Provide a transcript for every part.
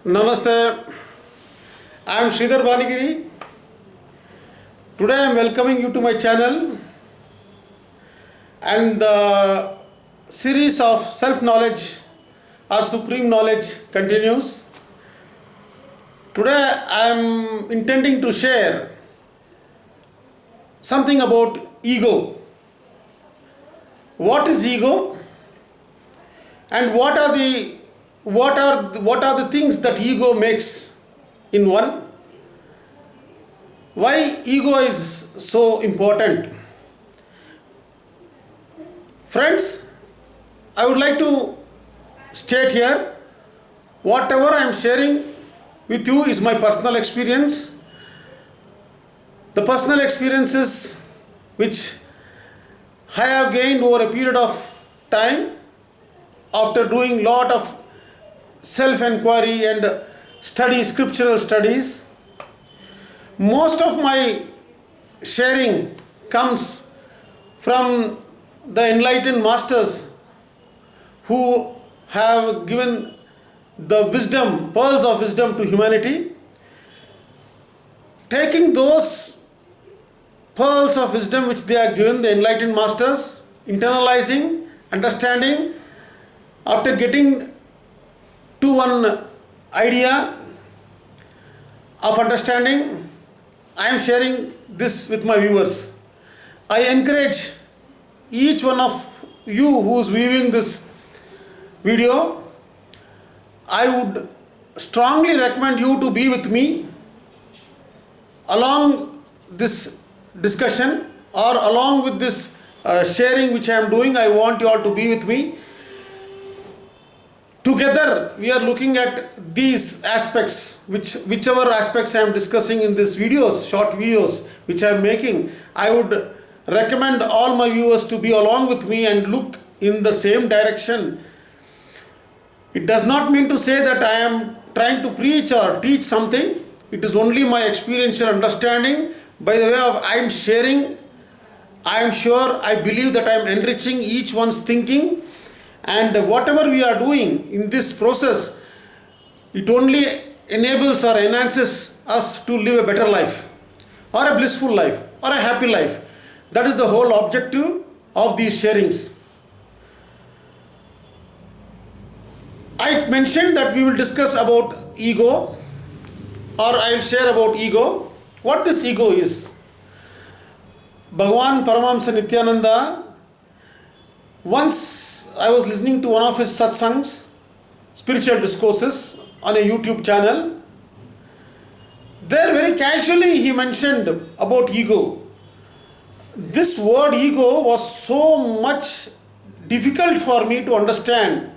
Namaste. I am Sridhar Banigiri. Today I am welcoming you to my channel, and the series of self-knowledge or supreme knowledge continues. Today I am intending to share something about ego. What is ego? And what are the things that ego makes in one? Why ego is so important? Friends, I would like to state here, whatever I am sharing with you is my personal experience. The personal experiences which I have gained over a period of time after doing lot of self-enquiry and scriptural studies. Most of my sharing comes from the enlightened masters who have given the wisdom, pearls of wisdom to humanity. Taking those pearls of wisdom which they have given, the enlightened masters, internalizing, understanding, after getting to one idea of understanding, I am sharing this with my viewers. I encourage each one of you who is viewing this video, I would strongly recommend you to be with me along this discussion or along with this sharing which I am doing. I want you all to be with me. Together we are looking at these aspects, whichever aspects I am discussing in these videos, short videos which I am making. I would recommend all my viewers to be along with me and look in the same direction. It does not mean to say that I am trying to preach or teach something. It is only my experiential understanding. By the way of I am sharing, I am sure, I believe that I am enriching each one's thinking. And whatever we are doing in this process, it only enables or enhances us to live a better life, or a blissful life, or a happy life. That is the whole objective of these sharings. I mentioned that we will discuss about ego, or I will share about ego. What this ego is. Bhagavan Paramahamsa Nithyananda, once I was listening to one of his satsangs, spiritual discourses, on a YouTube channel. There very casually he mentioned about ego. This word ego was so much difficult for me to understand.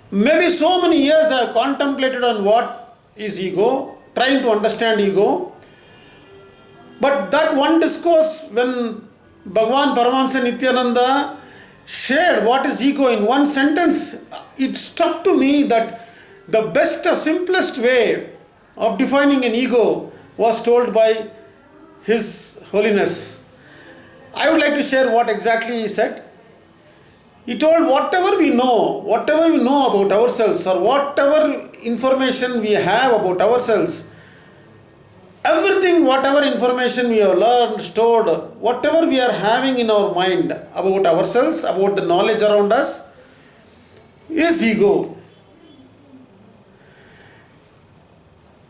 Maybe so many years I have contemplated on what is ego, trying to understand ego. But that one discourse, when Bhagavan Paramahamsa Nithyananda shared what is ego in one sentence, it struck to me that the best or simplest way of defining an ego was told by His Holiness. I would like to share what exactly he said. He told whatever we know about ourselves, or whatever information we have about ourselves, everything, whatever information we have learned, stored, whatever we are having in our mind about ourselves, about the knowledge around us, is ego.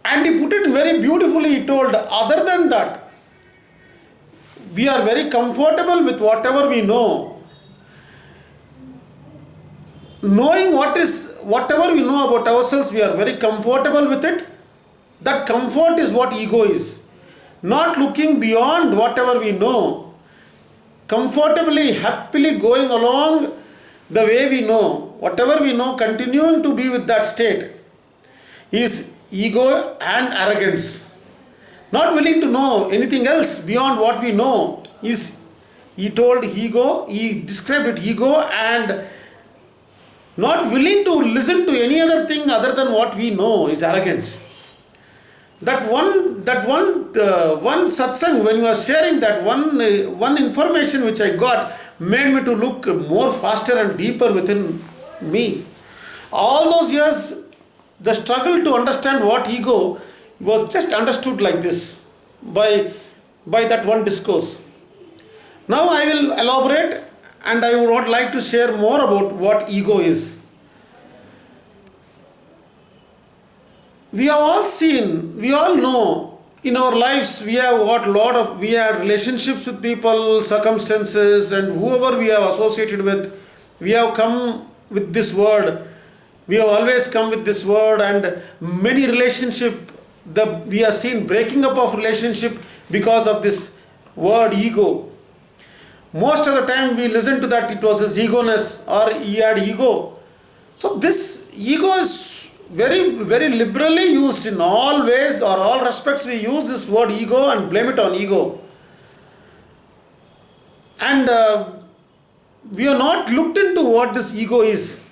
And he put it very beautifully. He told, other than that, we are very comfortable with whatever we know. Knowing whatever we know about ourselves, we are very comfortable with it. That comfort is what ego is. Not looking beyond whatever we know. Comfortably, happily going along the way we know. Whatever we know, continuing to be with that state is ego and arrogance. Not willing to know anything else beyond what we know is, he told ego, he described it ego, and not willing to listen to any other thing other than what we know is arrogance. That one satsang, when you are sharing that one information which I got, made me to look more faster and deeper within me. All those years, the struggle to understand what ego was just understood like this by that one discourse. Now I will elaborate, and I would like to share more about what ego is. We have all seen, we all know in our lives we have we have relationships with people, circumstances, and whoever we have associated with. We have come with this word. We have always come with this word, and many relationship we have seen breaking up of relationship because of this word ego. Most of the time we listen to that it was his ego-ness or he had ego. So this ego is very, very liberally used in all ways or all respects. We use this word ego and blame it on ego. And we have not looked into what this ego is.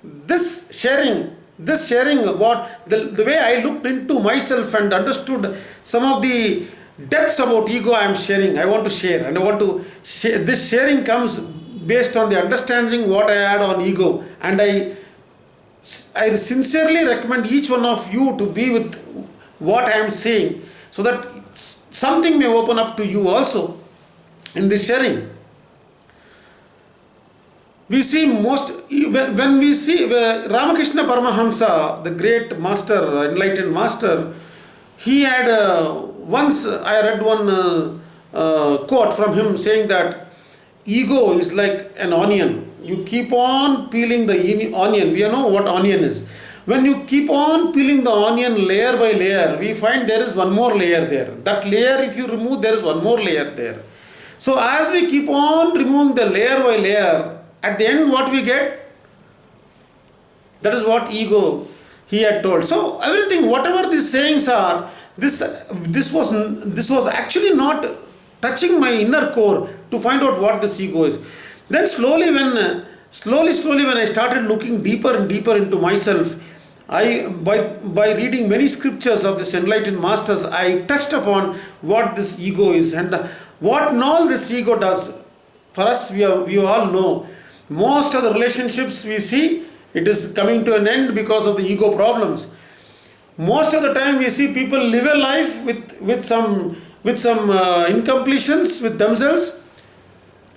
This sharing, what the way I looked into myself and understood some of the depths about ego I am sharing, I want to share, and I want to share. This sharing comes based on the understanding what I had on ego, and I sincerely recommend each one of you to be with what I am saying, so that something may open up to you also in this sharing. We see when we see Ramakrishna Paramahamsa, the great master, enlightened master, he had once I read one quote from him saying that ego is like an onion. You keep on peeling the onion. We know what onion is. When you keep on peeling the onion layer by layer, we find there is one more layer there. That layer, if you remove, there is one more layer there. So as we keep on removing the layer by layer, at the end what we get? That is what ego he had told. So everything, whatever these sayings are, this was actually not touching my inner core to find out what this ego is. Then slowly when I started looking deeper and deeper into myself, by reading many scriptures of this enlightened masters, I touched upon what this ego is and what all this ego does. For us, we all know most of the relationships we see, it is coming to an end because of the ego problems. Most of the time we see people live a life with some incompletions with themselves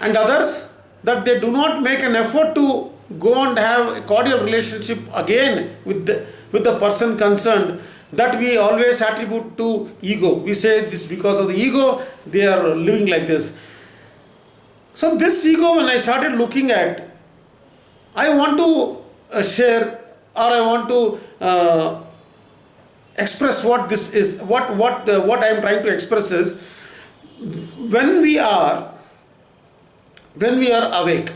and others, that they do not make an effort to go and have a cordial relationship again with the person concerned. That we always attribute to ego. We say this because of the ego, they are living like this. So this ego, when I started looking at, I want to share, or I want to express what this is. What I am trying to express is, when we are awake,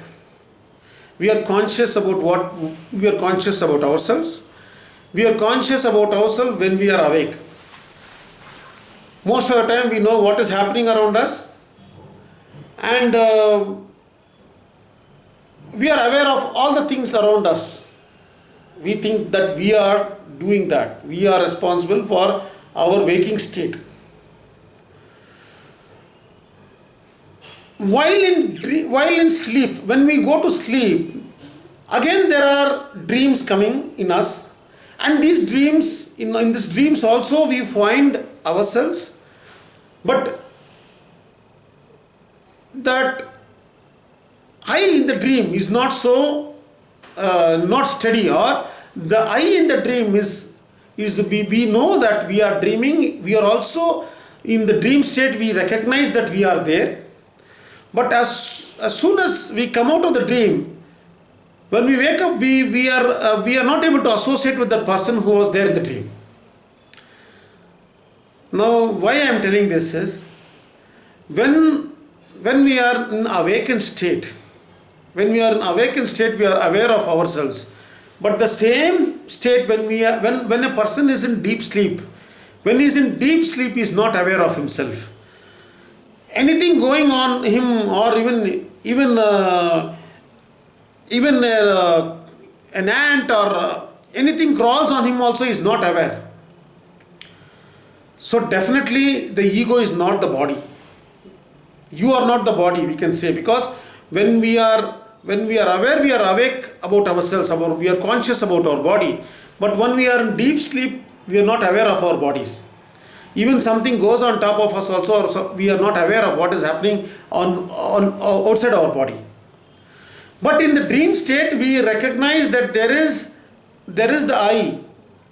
we are conscious about ourselves. We are conscious about ourselves when we are awake. Most of the time we know what is happening around us, and we are aware of all the things around us. We think that we are doing that. We are responsible for our waking state. While in sleep, when we go to sleep, again there are dreams coming in us, and these dreams, in these dreams also we find ourselves, but that I in the dream is not so not steady, or the I in the dream is we know that we are dreaming. We are also in the dream state. We recognize that we are there, but as soon as we come out of the dream, when we wake up, we are not able to associate with the person who was there in the dream. Now, why I am telling this is, when we are in awakened state, we are aware of ourselves. But the same state when a person is in deep sleep, when he is in deep sleep, he is not aware of himself. Anything going on him, or even an ant or anything crawls on him also, is not aware. So definitely the ego is not the body. You are not the body, we can say, because when we are when we are aware, we are awake about ourselves, we are conscious about our body. But when we are in deep sleep, we are not aware of our bodies. Even something goes on top of us also, we are not aware of what is happening on outside our body. But in the dream state, we recognize that there is the I.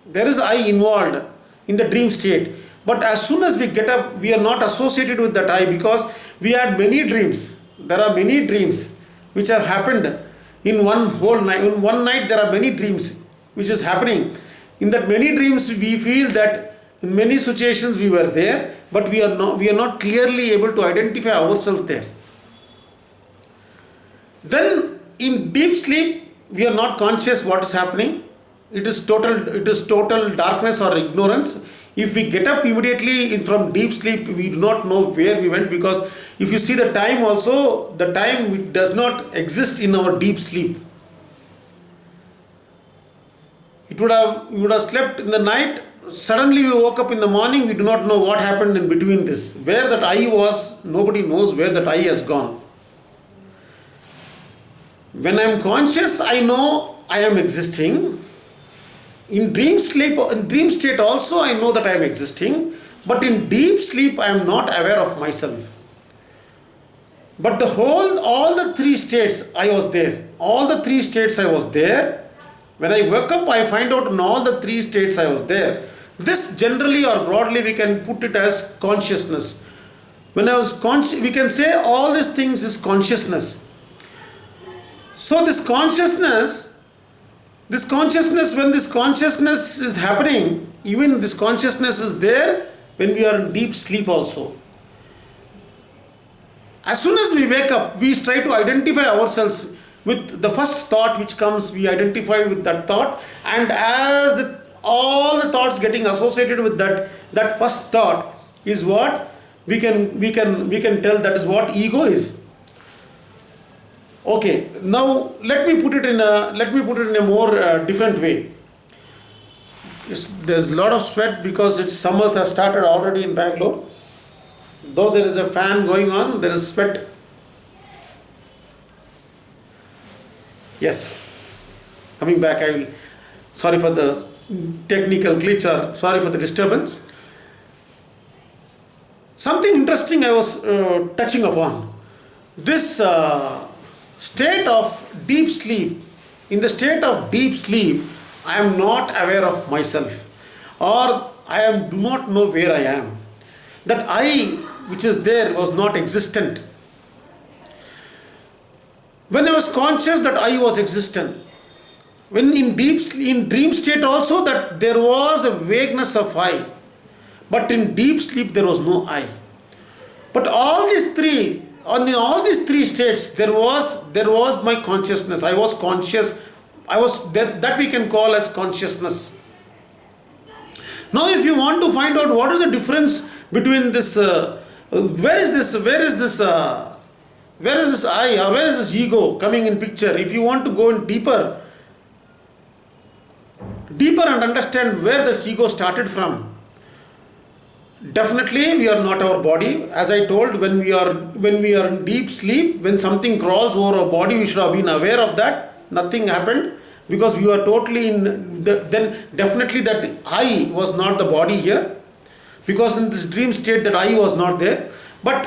There is I involved in the dream state. But as soon as we get up, we are not associated with that I, because we had many dreams. There are many dreams which have happened in one whole night. In one night, there are many dreams which is happening. In that many dreams, we feel that in many situations we were there, but we are not clearly able to identify ourselves there. Then in deep sleep, we are not conscious what is happening. It is total darkness or ignorance. If we get up immediately from deep sleep, we do not know where we went, because if you see the time also, the time does not exist in our deep sleep. We would have slept in the night. Suddenly we woke up in the morning, we do not know what happened in between this. Where that I was, nobody knows where that I has gone. When I am conscious, I know I am existing. In dream sleep, in dream state also, I know that I am existing. But in deep sleep, I am not aware of myself. But all the three states, I was there. All the three states I was there. When I wake up, I find out in all the three states I was there. This generally or broadly we can put it as consciousness. When I was conscious, we can say all these things is consciousness. So this consciousness, when this consciousness is happening, even this consciousness is there when we are in deep sleep also. As soon as we wake up, we try to identify ourselves with the first thought which comes, we identify with that thought, and as all the thoughts getting associated with that first thought is what we can tell that is what ego is. Okay, now let me put it in a more different way. There's a lot of sweat because summers have started already in Bangalore. Though there is a fan going on, there is sweat. Yes, coming back, sorry for the technical glitch, or sorry for the disturbance. Something interesting I was touching upon. This state of deep sleep. In the state of deep sleep, I am not aware of myself, or do not know where I am. That I which is there was not existent. When I was conscious, that I was existent. When in dream state also, that there was a vagueness of I, but in deep sleep there was no I. But all these three states, there was my consciousness. I was conscious. I was there, that we can call as consciousness. Now, if you want to find out what is the difference between this, where is this I, or where is this ego coming in picture? If you want to go in deeper and understand where this ego started from, definitely we are not our body. As I told, when we are in deep sleep, when something crawls over our body, we should have been aware of that. Nothing happened, because we are totally then definitely that I was not the body here, because in this dream state that I was not there. But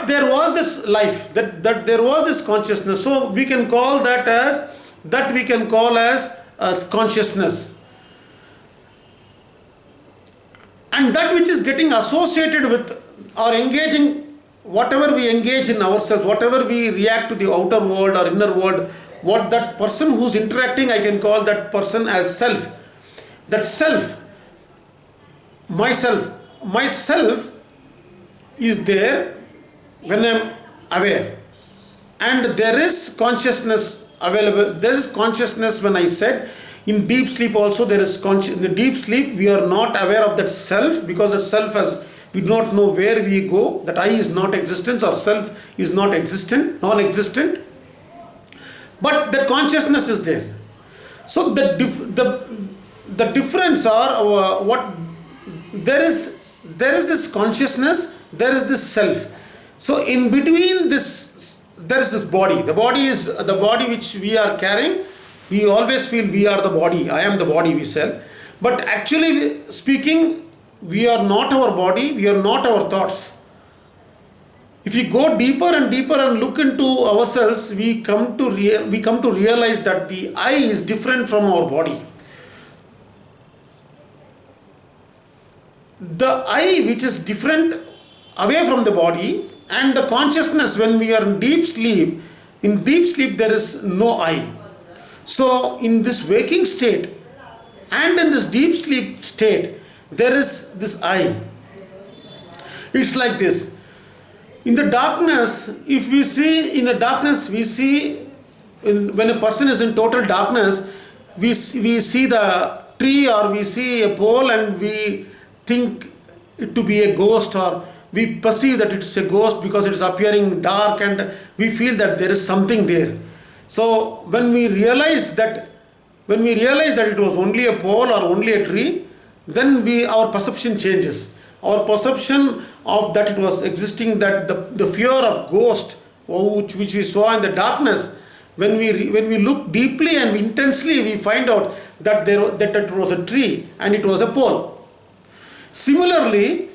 there was this life, that there was this consciousness. So we can call that as consciousness. And that which is getting associated with or engaging, whatever we engage in ourselves, whatever we react to the outer world or inner world, what that person who's interacting, I can call that person as self. That self, myself is there when I'm aware. And there is consciousness available. There is consciousness when I said, in deep sleep also there is in the deep sleep we are not aware of that self, because that self we do not know where we go. That I is not existence, or self is not existent, non-existent. But the consciousness is there. So the difference are what there is this consciousness, there is this self. So in between this there is this body. The body is the body which we are carrying. We always feel we are the body. I am the body, we say. But actually speaking, we are not our body. We are not our thoughts. If we go deeper and deeper and look into ourselves, we come to realize that the I is different from our body. The I which is different away from the body, and the consciousness when we are in deep sleep there is no I. So in this waking state and in this deep sleep state, there is this I. It's like this. In the darkness, if we see in the darkness, we see when a person is in total darkness, we see the tree or we see a pole and we think it to be a ghost, or we perceive that it's a ghost because it's appearing dark and we feel that there is something there. So when we realize that it was only a pole or only a tree, then our perception changes. Our perception of that it was existing, that the fear of ghost which we saw in the darkness, when we look deeply and intensely, we find out that it was a tree and it was a pole. Similarly,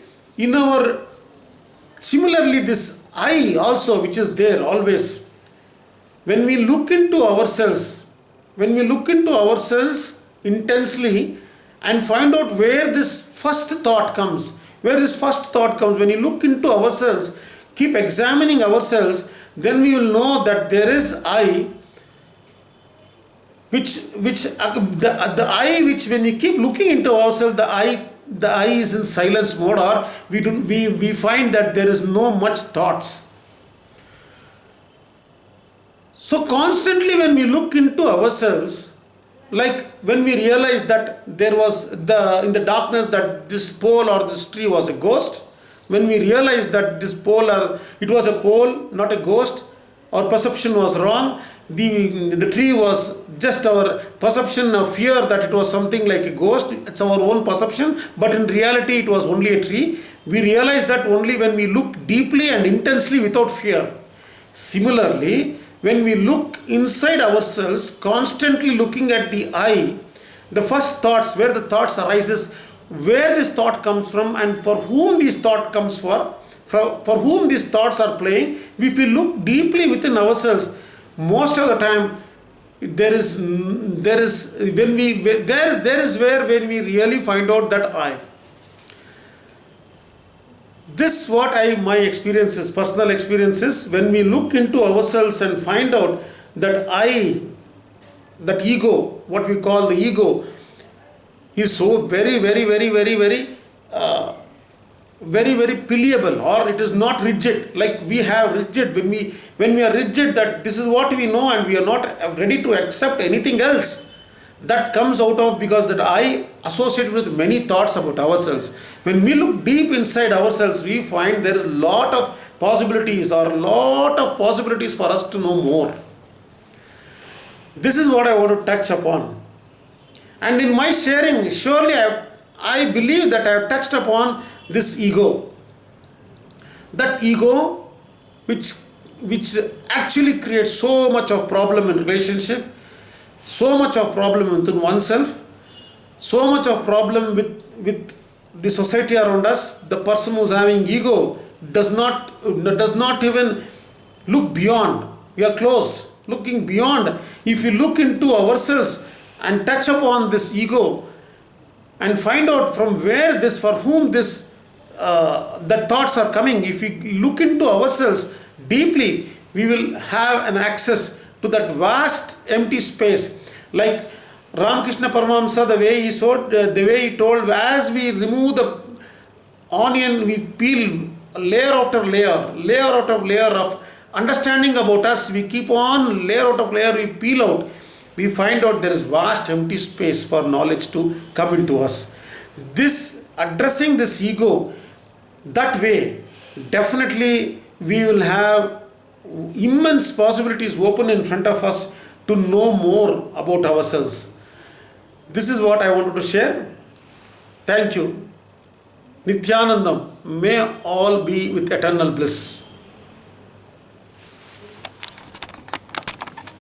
this I also, which is there always, when we look into ourselves intensely and find out where this first thought comes, when you look into ourselves, keep examining ourselves, then we will know that there is I, the I which when we keep looking into ourselves, the I is in silence mode, or we find that there is no much thoughts. So constantly when we look into ourselves, like when we realize that there was in the darkness that this pole or this tree was a ghost, when we realize that this pole it was a pole, not a ghost, our perception was wrong. The tree was just our perception of fear that it was something like a ghost. It's our own perception, but in reality it was only a tree. We realize that only when we look deeply and intensely without fear. Similarly, when we look inside ourselves, constantly looking at the I, the first thoughts, where the thoughts arises, where this thought comes from and for whom this thought comes for whom these thoughts are playing, if we look deeply within ourselves, most of the time there is when we really find out that I. This what my experiences, personal experiences, when we look into ourselves and find out that I, that ego, what we call the ego, is so very pliable, or it is not rigid. Like we have rigid, when we are rigid that this is what we know and we are not ready to accept anything else, that comes out of because that I associated with many thoughts about ourselves. When we look deep inside ourselves, we find there is a lot of possibilities for us to know more. This is what I want to touch upon. And in my sharing, surely I believe that I have touched upon this ego. That ego which actually creates so much of problem in relationship, so much of problem within oneself, so much of problem with the society around us. The person who is having ego does not even look beyond. We are closed, looking beyond. If we look into ourselves and touch upon this ego and find out from where for whom the thoughts are coming, if we look into ourselves deeply, we will have an access to that vast empty space. Like Ramakrishna Paramahamsa, the way he told, as we remove the onion, we peel layer after layer of understanding about us. We keep on layer out of layer, we peel out. We find out there is vast empty space for knowledge to come into us. Addressing this ego that way, definitely we will have immense possibilities open in front of us to know more about ourselves. This is what I wanted to share. Thank you. Nithyanandam. May all be with eternal bliss.